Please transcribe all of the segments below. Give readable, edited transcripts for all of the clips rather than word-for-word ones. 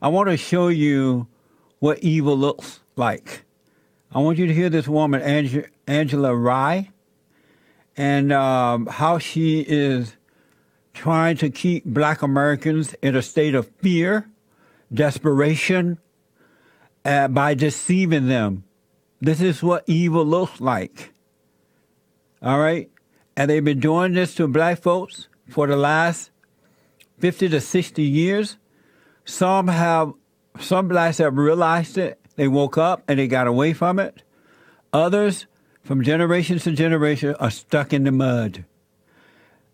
I want to show you what evil looks like. I want you to hear this woman, Angela Rye, and how she is trying to keep black Americans in a state of fear, desperation, by deceiving them. This is what evil looks like. All right? And they've been doing this to black folks for the last 50 to 60 years. Some blacks have realized it. They woke up and they got away from it. Others, from generation to generation, are stuck in the mud.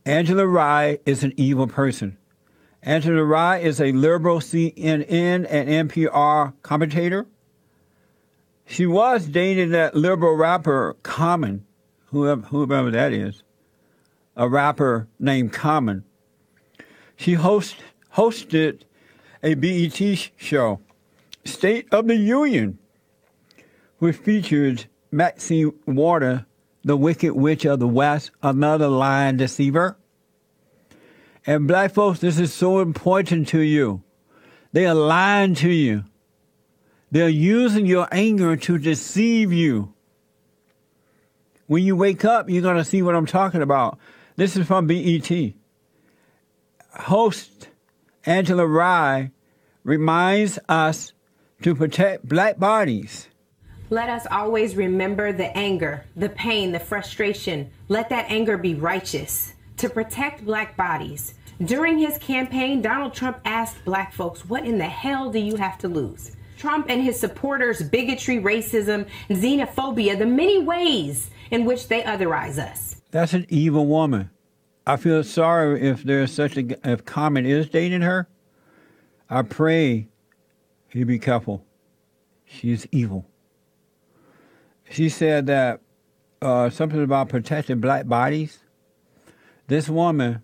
Angela Rye is an evil person. Angela Rye is a liberal CNN and NPR commentator. She was dating that liberal rapper Common, whoever that is, a rapper named Common. She hosted a BET show, State of the Union, which featured Maxine Waters, the Wicked Witch of the West, another lying deceiver. And black folks, this is so important to you. They are lying to you. They're using your anger to deceive you. When you wake up, you're going to see what I'm talking about. This is from BET. Host Angela Rye reminds us to protect black bodies. Let us always remember the anger, the pain, the frustration. Let that anger be righteous. To protect black bodies. During his campaign, Donald Trump asked black folks, what in the hell do you have to lose? Trump and his supporters' bigotry, racism, xenophobia, the many ways in which they otherize us. That's an evil woman. I feel sorry if if Common is dating her. I pray he be careful. She's evil. She said that something about protecting black bodies. This woman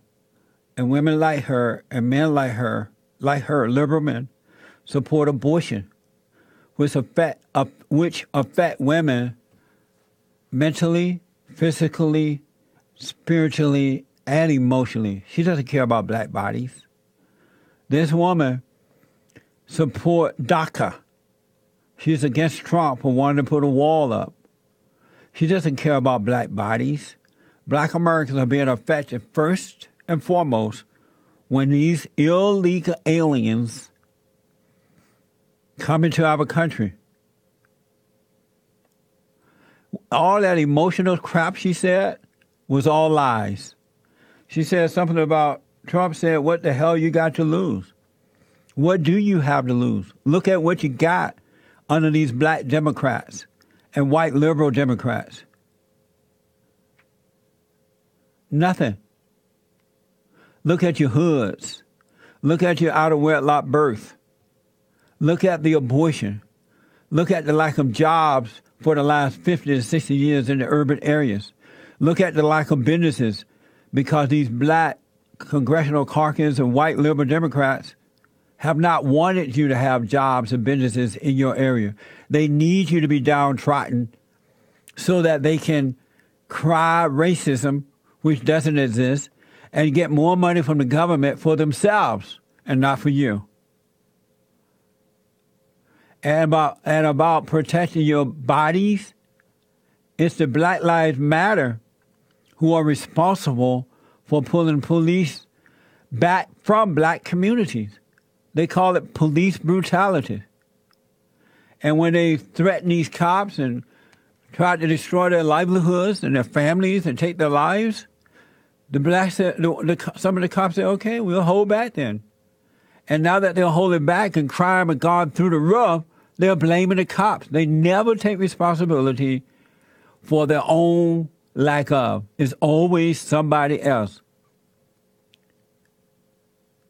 and women like her and men like her, liberal men, support abortion, which affect women mentally, physically, spiritually, and emotionally. She doesn't care about black bodies. This woman support DACA. She's against Trump for wanting to put a wall up. She doesn't care about black bodies. Black Americans are being affected first and foremost when these illegal aliens come into our country. All that emotional crap she said was all lies. She said something about, Trump said, what the hell you got to lose? What do you have to lose? Look at what you got under these black Democrats and white liberal Democrats. Nothing. Look at your hoods. Look at your out-of-wedlock birth. Look at the abortion. Look at the lack of jobs for the last 50 to 60 years in the urban areas. Look at the lack of businesses because these black congressional caucus and white liberal Democrats have not wanted you to have jobs and businesses in your area. They need you to be downtrodden so that they can cry racism, which doesn't exist, and get more money from the government for themselves and not for you. And about protecting your bodies, it's the Black Lives Matter who are responsible for pulling police back from black communities. They call it police brutality. And when they threaten these cops and try to destroy their livelihoods and their families and take their lives, the blacks, some of the cops say, okay, we'll hold back then. And now that they're holding back and crime has gone through the roof, they're blaming the cops. They never take responsibility for their own lack of. It's always somebody else.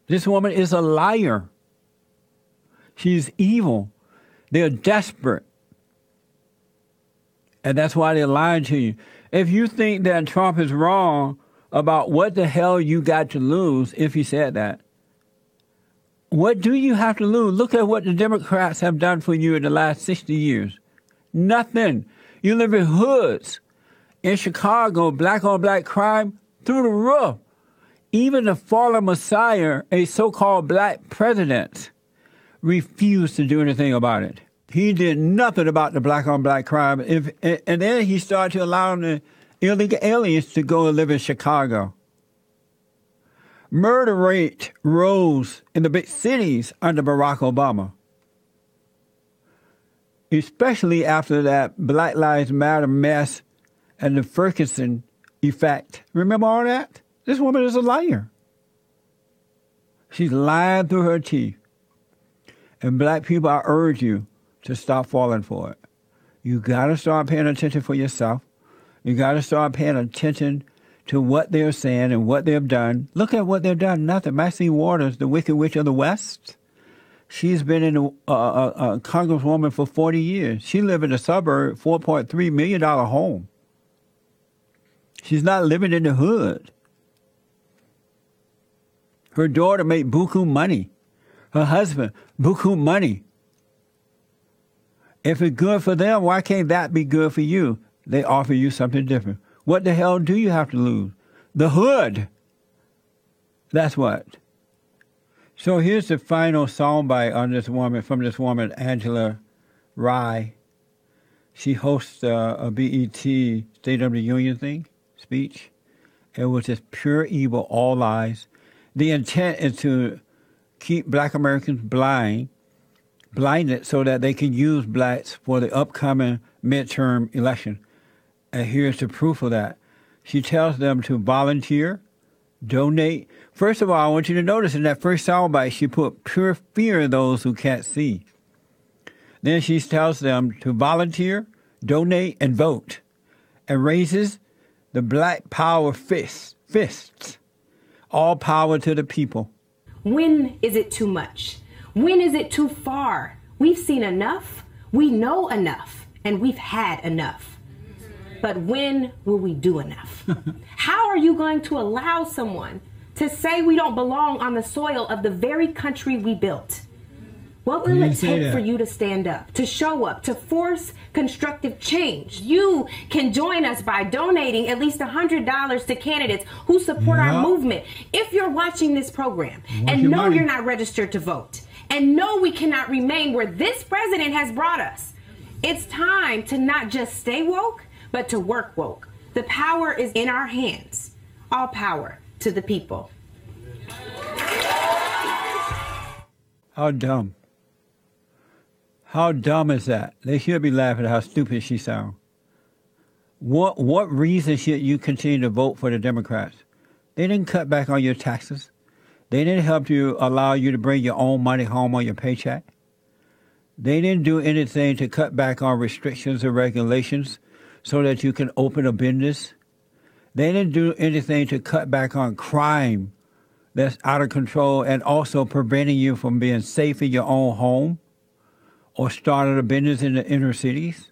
This woman is a liar. She's evil. They're desperate. And that's why they're lying to you. If you think that Trump is wrong about what the hell you got to lose if he said that, what do you have to lose? Look at what the Democrats have done for you in the last 60 years. Nothing. You live in hoods. In Chicago, black-on-black crime through the roof. Even the fallen Messiah, a so-called black president, refused to do anything about it. He did nothing about the black-on-black crime. And then he started to allow the illegal aliens to go and live in Chicago. Murder rate rose in the big cities under Barack Obama, especially after that Black Lives Matter mess and the Ferguson effect. Remember all that? This woman is a liar. She's lying through her teeth. And black people, I urge you to stop falling for it. You got to start paying attention for yourself. You got to start paying attention to what they're saying and what they've done. Look at what they've done. Nothing. Maxine Waters, the Wicked Witch of the West, she's been in a congresswoman for 40 years. She lived in a suburb, $4.3 million home. She's not living in the hood. Her daughter made buku money. Her husband, buku money. If it's good for them, why can't that be good for you? They offer you something different. What the hell do you have to lose? The hood. That's what. So here's the final soundbite on this woman, from this woman, Angela Rye. She hosts a BET State of the Union speech. It was just pure evil, all lies. The intent is to keep black Americans blinded so that they can use blacks for the upcoming midterm election. And here's the proof of that. She tells them to volunteer, donate. First of all, I want you to notice in that first soundbite, she put pure fear in those who can't see. Then she tells them to volunteer, donate, and vote, and raises the black power fists. All power to the people. When is it too much? When is it too far? We've seen enough, we know enough, and we've had enough. But when will we do enough? How are you going to allow someone to say we don't belong on the soil of the very country we built? What will it take for you to stand up, to show up, to force constructive change? You can join us by donating at least $100 to candidates who support our movement. If you're watching this program and know you're not registered to vote, and know we cannot remain where this president has brought us, it's time to not just stay woke, but to work woke. The power is in our hands. All power to the people. How dumb. How dumb is that? They should be laughing at how stupid she sounds. What reason should you continue to vote for the Democrats? They didn't cut back on your taxes. They didn't help you, allow you to bring your own money home on your paycheck. They didn't do anything to cut back on restrictions or regulations so that you can open a business. They didn't do anything to cut back on crime that's out of control and also preventing you from being safe in your own home or starting a business in the inner cities.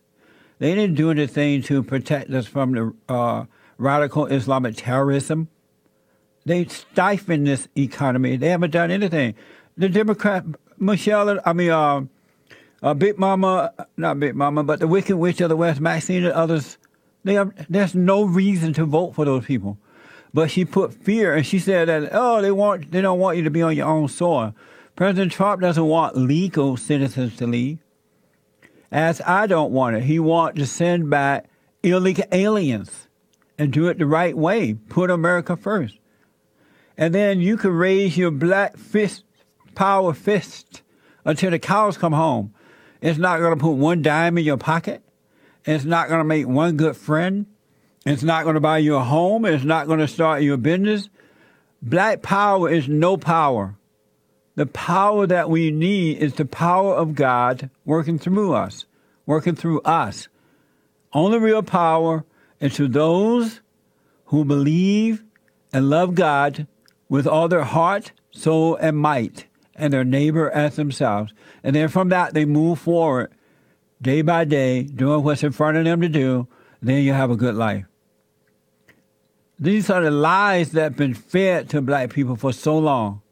They didn't do anything to protect us from the radical Islamic terrorism. They stifled this economy. They haven't done anything. The Democrat, Big Mama, not Big Mama, but the Wicked Witch of the West, Maxine and others, there's no reason to vote for those people. But she put fear, and she said that, they don't want you to be on your own soil. President Trump doesn't want legal citizens to leave, as I don't want it. He wants to send back illegal aliens and do it the right way. Put America first. And then you can raise your black power fist until the cows come home. It's not going to put one dime in your pocket. It's not going to make one good friend. It's not going to buy you a home. It's not going to start your business. Black power is no power. The power that we need is the power of God working through us. Only real power is to those who believe and love God with all their heart, soul, and might, and their neighbor as themselves. And then from that, they move forward day by day, doing what's in front of them to do. Then you have a good life. These are the lies that have been fed to black people for so long.